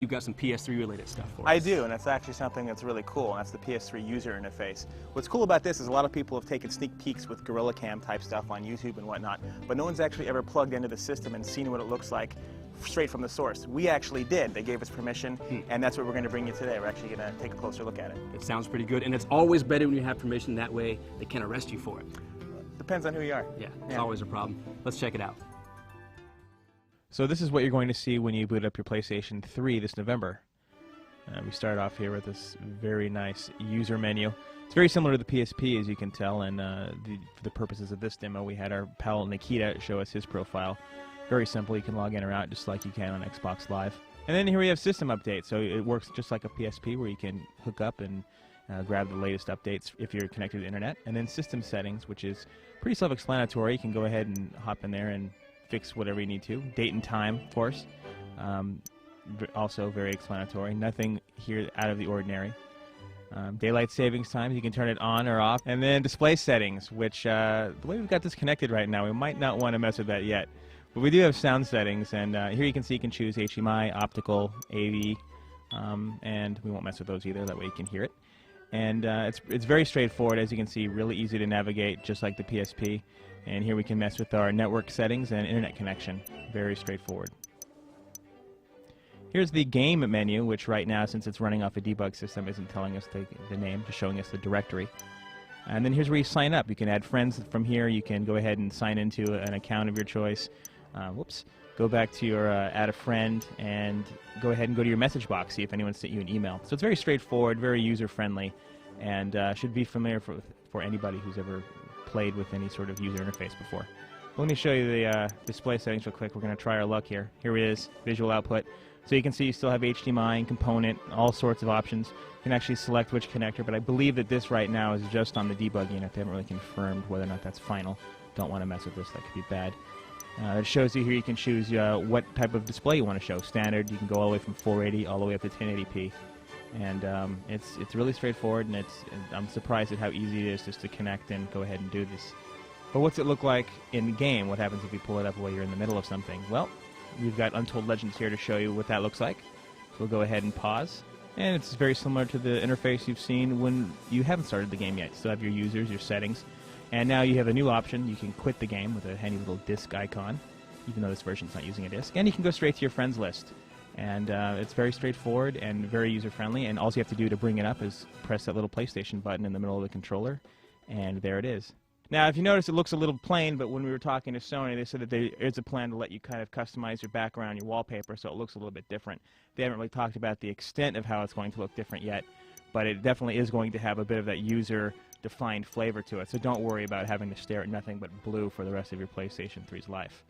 You've got some PS3 related stuff for us. I do, and that's actually something that's really cool, and that's the PS3 user interface. What's cool about this is a lot of people have taken sneak peeks with Gorilla Cam type stuff on YouTube and whatnot, but no one's actually ever plugged into the system and seen what it looks like straight from the source. We actually did. They gave us permission, and that's what we're going to bring you today. We're actually going to take a closer look at it. It sounds pretty good, and it's always better when you have permission. That way they can't arrest you for it. Depends on who you are. Yeah, it's always a problem. Let's check it out. So this is what you're going to see when you boot up your PlayStation 3 this November. We start off here with this very nice user menu. It's very similar to the PSP, as you can tell, and for the purposes of this demo, we had our pal Nikita show us his profile. Very simple. You can log in or out just like you can on Xbox Live. And then here we have system updates. So it works just like a PSP, where you can hook up and grab the latest updates if you're connected to the internet. And then system settings, which is pretty self-explanatory. You can go ahead and hop in there and fix whatever you need to. Date and time, of course. Also very explanatory. Nothing here out of the ordinary. Daylight savings time, you can turn it on or off. And then display settings, which the way we've got this connected right now, we might not want to mess with that yet. But we do have sound settings, and here you can see you can choose HDMI, optical, AV, and we won't mess with those either. That way you can hear it. And it's very straightforward, as you can see, really easy to navigate, just like the PSP. And here we can mess with our network settings and internet connection. Very straightforward. Here's the game menu, which right now, since it's running off a debug system, isn't telling us the name, just showing us the directory. And then here's where you sign up. You can add friends from here. You can go ahead and sign into an account of your choice. Go back to your add a friend and go ahead and go to your message box, see if anyone sent you an email. So it's very straightforward, very user-friendly, and should be familiar for anybody who's ever played with any sort of user interface before. Let me show you the display settings real quick. We're going to try our luck here. Here it is, visual output. So you can see you still have HDMI and component, all sorts of options. You can actually select which connector, but I believe that this right now is just on the debug unit. They haven't really confirmed whether or not that's final. Don't want to mess with this, that could be bad. It shows you here you can choose what type of display you want to show. Standard, you can go all the way from 480 all the way up to 1080p. And it's really straightforward, and I'm surprised at how easy it is just to connect and go ahead and do this. But what's it look like in game? What happens if you pull it up while you're in the middle of something? Well, we've got Untold Legends here to show you what that looks like. So we'll go ahead and pause. And it's very similar to the interface you've seen when you haven't started the game yet. You still have your users, your settings. And now you have a new option. You can quit the game with a handy little disk icon, even though this version's not using a disk. And you can go straight to your friends list. And it's very straightforward and very user-friendly. And all you have to do to bring it up is press that little PlayStation button in the middle of the controller. And there it is. Now, if you notice, it looks a little plain, but when we were talking to Sony, they said that there is a plan to let you kind of customize your background, your wallpaper, so it looks a little bit different. They haven't really talked about the extent of how it's going to look different yet, but it definitely is going to have a bit of that user-defined flavor to it, so don't worry about having to stare at nothing but blue for the rest of your PlayStation 3's life.